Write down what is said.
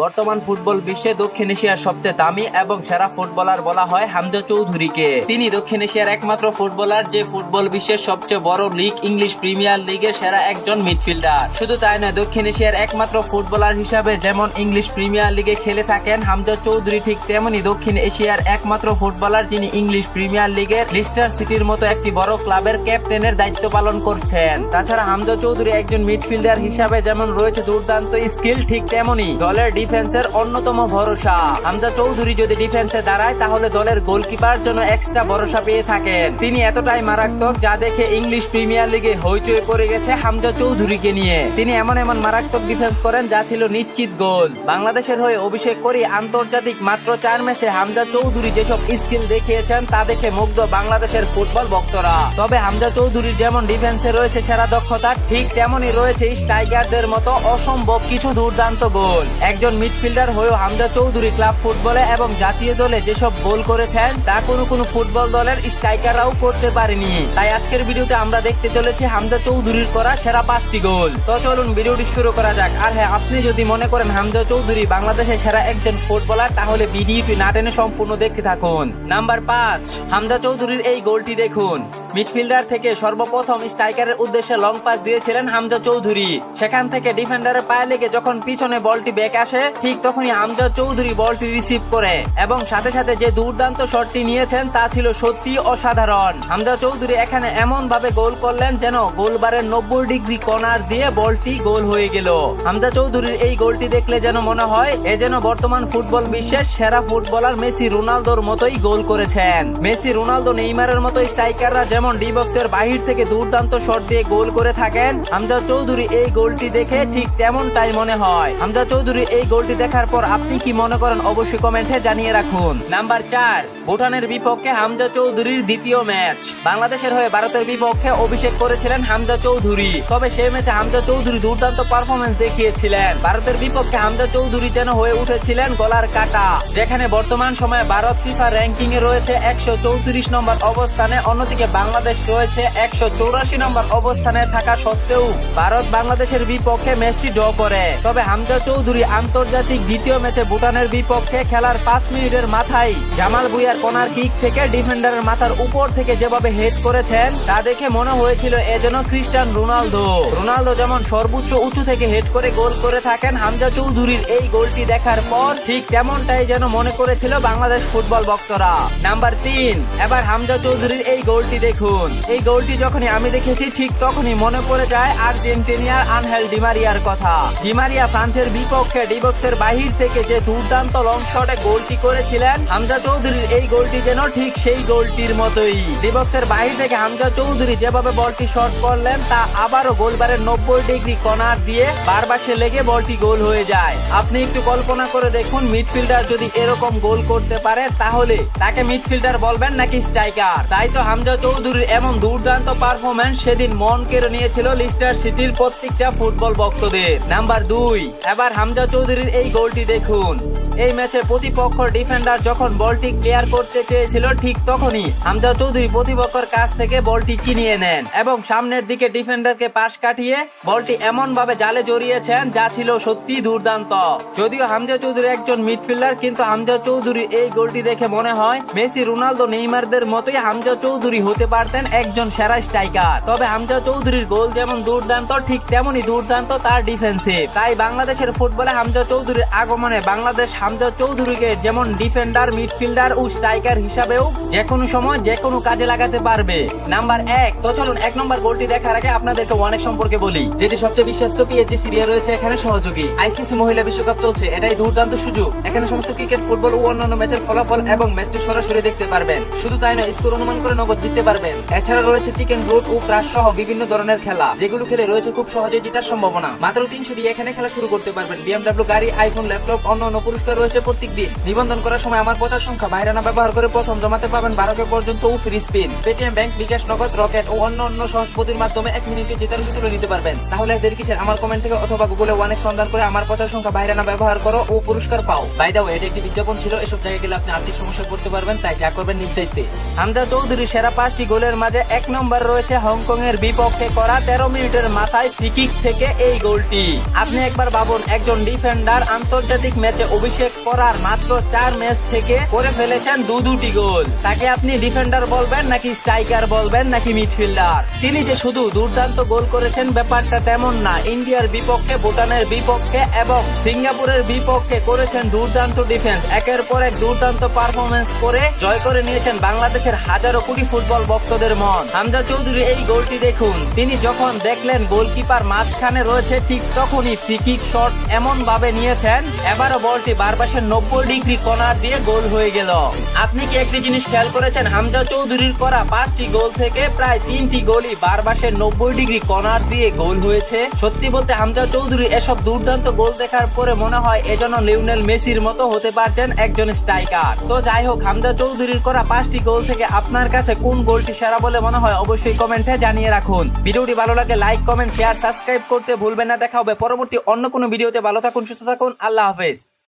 বর্তমান ফুটবল বিশ্বে দক্ষিণ এশিয়ার সবচেয়ে দামি এবং সেরা ফুটবলার বলা হয় হামজা চৌধুরীকে। তিনি দক্ষিণ এশিয়ার একমাত্র ফুটবলার যে ফুটবল বিশ্বের সবচেয়ে বড় লিগ ইংলিশ প্রিমিয়ার লিগের সেরা একজন মিডফিল্ডার। শুধু তাই নয়, দক্ষিণ এশিয়ার একমাত্র ফুটবলার হিসাবে যেমন ইংলিশ প্রিমিয়ার লিগে খেলে থাকেন হামজা চৌধুরী, ঠিক তেমনি দক্ষিণ এশিয়ার একমাত্র ফুটবলার যিনি ইংলিশ প্রিমিয়ার লিগের লিস্টার সিটির মতো একটি বড় ক্লাবের ক্যাপ্টেনের দায়িত্ব পালন করছেন। তাছাড়া হামজা চৌধুরী একজন মিডফিল্ডার হিসাবে যেমন রয়েছে দুর্দান্ত স্কিল, ঠিক তেমনি দলের ডিফেন্সের অন্যতম ভরসা। হামজা চৌধুরী যদি ডিফেন্সে দাঁড়ায় তাহলে দলের গোলকিপার জন্য এক্সট্রা ভরসা পেয়ে থাকেন। তিনি এতটাই মারাত্মক যা দেখে ইংলিশ প্রিমিয়ার লিগে হইচই পড়ে গেছে হামজা চৌধুরীকে নিয়ে। তিনি এমন মারাত্মক ডিফেন্স করেন যা ছিল নিশ্চিত গোল। বাংলাদেশের হয়ে অভিষেক করে আন্তর্জাতিক মাত্র 4 ম্যাচে হামজা চৌধুরী যেসব স্কিল দেখিয়েছেন তা দেখে মুগ্ধ বাংলাদেশের ফুটবল ভক্তরা। তবে হামজা চৌধুরীর যেমন ডিফেন্সে রয়েছে সেরা দক্ষতা, ঠিক তেমনই রয়েছে স্ট্রাইকারদের মতো অসম্ভব কিছু দুর্দান্ত গোল। একজন মিডফিল্ডার হয়েও হামজা চৌধুরী ক্লাব ফুটবলে এবং জাতীয় দলে যেসব গোল করেছেন তা কোনো ফুটবল দলের স্ট্রাইকাররাও করতে পারেনি। তাই আজকের ভিডিওতে আমরা দেখতে চলেছি হামজা চৌধুরীর করা সেরা 5টি গোল। তো চলুন ভিডিওটি শুরু করা যাক। আর হ্যাঁ, আপনি যদি মনে করেন হামজা চৌধুরী বাংলাদেশের সেরা একজন ফুটবলার তাহলে ভিডিওটি না টেনে সম্পূর্ণ দেখতে থাকুন। নাম্বার 5, হামজা চৌধুরীর এই গোলটি দেখুন। মিডফিল্ডার থেকে সর্বপ্রথম স্ট্রাইকারের উদ্দেশ্যে লং পাস দিয়েছিলেন হামজা চৌধুরী। সেখান থেকে ডিফেন্ডারের পায়ে লেগে যখন পিছনে বলটি ব্যাক আসে ঠিক তখনই হামজা চৌধুরী বলটি রিসিভ করে এবং সাথে সাথে যে দুর্দান্ত শটটি নিয়েছেন তা ছিল সত্যি অসাধারণ। হামজা চৌধুরী এখানে এমন ভাবে গোল করলেন যেন গোলবারের 90 ডিগ্রি কর্নার দিয়ে বলটি গোল হয়ে গেল। হামজা চৌধুরীর এই গোলটি দেখলে যেন মনে হয় এ যেন বর্তমান ফুটবল বিশ্বের সেরা ফুটবলার মেসি রোনালদোর মতোই গোল করেছেন। মেসি রোনালদো নেইমারের মতো স্ট্রাইকাররা যেমন ডি বক্সের বাহির থেকে দুর্দান্ত শট দিয়ে গোল করে থাকেন, হামজা চৌধুরী এই গোলটি দেখে ঠিক তেমনটাই মনে হয়। হামজা চৌধুরী এই গোলটি দেখার পর আপনি কি মনে করেন অবশ্যই কমেন্টে জানিয়ে রাখুন। নাম্বার 4, ভুটানের বিপক্ষে হামজা চৌধুরীর দ্বিতীয় ম্যাচ। বাংলাদেশের হয়ে ভারতের বিপক্ষে অভিষেক করেছিলেন হামজা চৌধুরী। তবে সেই ম্যাচে হামজা চৌধুরী দুর্দান্ত পারফরমেন্স দেখিয়েছিলেন। ভারতের বিপক্ষে হামজা চৌধুরী যেন হয়ে উঠেছিলেন গলার কাটা। যেখানে বর্তমান সময়ে ভারত ফিফা র্যাঙ্কিং এ রয়েছে 134 নম্বর অবস্থানে, অন্যদিকে বাংলাদেশ রয়েছে 184 নম্বর অবস্থানে থাকা সত্ত্বেও ভারত বাংলাদেশের বিপক্ষে ম্যাচটি ড্র করে। তবে হামজা চৌধুরী আন্তর্জাতিক দ্বিতীয় ম্যাচে ভুটানের বিপক্ষে খেলার 5 মিনিটের মাথায় জামাল ভুঁইয়ার কর্নার কিক থেকে ডিফেন্ডারের মাথার উপর থেকে যেভাবে হেড করেছেন তা দেখে মনে হয়েছিল এ যেন খ্রিস্টান রোনালদো যেমন সর্বোচ্চ উঁচু থেকে হেড করে গোল করে থাকেন, হামজা চৌধুরীর এই গোলটি দেখার পর ঠিক তেমনটাই যেন মনে করেছিল বাংলাদেশ ফুটবল ভক্তরা। নাম্বার 3, এবার হামজা চৌধুরীর এই গোলটি দেখুন। এই গোলটি যখনই আমি দেখেছি ঠিক তখনই মনে পড়ে যায় আর্জেন্টিনার আনহেল ডি মারিয়ার কথা। ডি মারিয়া ফ্রান্সের বিপক্ষে ডি বক্সের বাহির থেকে যে দুর্দান্ত লং শটে গোলটি করেছিলেন, হামজা চৌধুরীর এই গোলটি যেন ঠিক সেই গোলটির মতোই। ডি বক্সের বাহির থেকে হামজা চৌধুরী যেভাবে বলটি শট করলেন তা আবারও গোলবারের 90 ডিগ্রি কর্নার দিয়ে বারবাসে লেগে বলটি গোল হয়ে যায়। আপনি একটু কল্পনা করে দেখুন, মিডফিল্ডার যদি এরকম গোল করতে পারে তাহলে তাকে মিডফিল্ডার বলবেন নাকি স্ট্রাইকার? তাই তো হামজা চৌধুরীর এমন দুর্দান্ত পারফরমেন্স সেদিন মন কেড়ে নিয়েছিল লিস্টার সিটির প্রত্যেকটা ফুটবল ভক্তদের। নাম্বার 2, এবার হামজা চৌধুরীর এই গোলটি দেখুন। এই ম্যাচে প্রতিপক্ষ ডিফেন্ডার যখন বলটি ক্লিয়ার করতে চেয়েছিল ঠিক তখনই হামজা চৌধুরী প্রতিপক্ষের কাছ থেকে বলটি চিনিয়ে নেন এবং সামনের দিকে ডিফেন্ডারকে পাশ কাটিয়ে বলটি এমন ভাবে জালে জড়িয়েছেন যা ছিল সত্যি দুর্দান্ত। যদিও হামজা চৌধুরী একজন মিডফিল্ডার, কিন্তু হামজা চৌধুরীর এই গোলটি দেখে মনে হয় মেসি রোনালদো নেইমারদের মতোই হামজা চৌধুরী হতে পারতেন একজন সেরা স্ট্রাইকার। তবে হামজা চৌধুরীর গোল যেমন দুর্দান্ত ঠিক তেমনই দুর্দান্ত তার ডিফেন্সিভ। তাই বাংলাদেশের ফুটবলে হামজা চৌধুরীর আগমনে বাংলাদেশ হামজা চৌধুরীকে যেমন ডিফেন্ডার, মিডফিল্ডার ও স্ট্রাইকার হিসাবেও যে কোনো সময় যে কোনো কাজে লাগাতে পারবে। নাম্বার 1, তো চলুন 1 নম্বর গোলটি দেখার আগে আপনাদেরকে অনেক সম্পর্কে বলি, যেটি সবচেয়ে বিশ্বস্ত পিএসজি সিরিয়া রয়েছে এখানে সহযোগী। আইসিসি মহিলা বিশ্বকাপ চলছে, এটাই দুর্দান্ত সুযোগ। এখানে সমস্ত ক্রিকেট, ফুটবল ও অন্যান্য ম্যাচের ফলাফল এবং ম্যাচটি সরাসরি দেখতে পারবেন। শুধু তাই নয়, স্কোর অনুমান করে নগদ জিততে পারবেন। এছাড়া রয়েছে চিকেন রোড ও ক্রাশ সহ বিভিন্ন ধরনের খেলা, যেগুলো খেলে রয়েছে খুব সহজে জেতার সম্ভাবনা। মাত্র 300 দিয়ে এখানে খেলা শুরু করতে পারবেন। বিএমডব্লিউ গাড়ি, আইফোন, ল্যাপটপ, অন্যান্য পুরস্কার রয়েছে প্রত্যেক দিন। নিবন্ধন করার সময় আমার প্রচার সংখ্যা বাইরানা ব্যবহার করে প্রথম জমাতে পাবেন 12 পর্যন্ত ও ফ্রি স্পিন। পেটিএম ব্যাংক, বিকাশ, নগদ, রকেট ও অন্যান্য সহজ পদ্ধতির মাধ্যমে 1 মিনিটে জেতার সুযোগ নিতে পারবেন। তাহলে দেরি কিসের? আমার কমেন্ট থেকে অথবা গুগলে অনেক সন্ধান করে আমার প্রচার সংখ্যা বাইরানা ব্যবহার করো ও পুরস্কার পাও। বাই দ্য ওয়ে, এটা একটি বিজ্ঞাপন ছিল। এসব জায়গায় গেলে আপনি আর্থিক সমস্যায় পড়তে পারবেন, তাই যা করবেন নিজ দায়িত্বে। হামজা চৌধুরী সেরা 5টি গোলের মাঝে 1 নম্বর রয়েছে হংকং এর বিপক্ষে করা 13 মিনিটের মাথায় ফ্রি কিক থেকে এই গোলটি। আপনি একবার ভাবুন, একজন ডিফেন্ডার আন্তর্জাতিক ম্যাচে অভিষেক করার মাত্র 4 ম্যাচ থেকে করে ফেলেছেন দুটি গোল। তাকে আপনি ডিফেন্ডার বলবেন নাকি স্ট্রাইকার বলবেন নাকি মিডফিল্ডার? তিনি যে শুধু দুর্দান্ত গোল করেছেন ব্যাপারটা তেমন না, ইন্ডিয়ার বিপক্ষে, ভুটানের বিপক্ষে এবং সিঙ্গাপুরের বিপক্ষে করেছেন দুর্দান্ত ডিফেন্স। একের পর এক দুর্দান্ত পারফরমেন্স করে জয় করে নিয়েছেন বাংলাদেশের হাজারো কোটি ফুটবল ভক্তদের মন। হামজা চৌধুরী এই গোলটি দেখুন, তিনি যখন দেখলেন গোলকিপার মাঝখানে রয়েছে ঠিক তখনই ফ্রি কিক শট এমন ভাবে নিয়েছেন, এবারও বলটি বারপাশের 90 ডিগ্রি কর্নার দিয়ে গোল হয়ে গেল। আপনি কি একটি জিনিস খেয়াল করেছেন, হামজা চৌধুরীর করা 5টি গোল থেকে প্রায় 3টি গোলই বারপাশের 90 ডিগ্রি কর্নার দিয়ে গোল হয়েছে। সত্যি বলতে হামজা চৌধুরী এসব দুর্দান্ত গোল দেখার পরে মনে হয় এজন্য লিওনেল মেসির মতো হতে পারছেন একজন স্ট্রাইকার। তো যাই হোক, হামজা চৌধুরীর করা 5টি গোল থেকে আপনার কাছে কোন গোলটি সেরা বলে মনে হয় অবশ্যই কমেন্টে জানিয়ে রাখুন। ভিডিওটি ভালো লাগলে লাইক, কমেন্ট, শেয়ার, সাবস্ক্রাইব করতে ভুলবেন না। দেখা হবে পরবর্তী অন্য কোনো ভিডিওতে। ভালো থাকুন, সুস্থ থাকুন, আল্লাহ হাফেজ।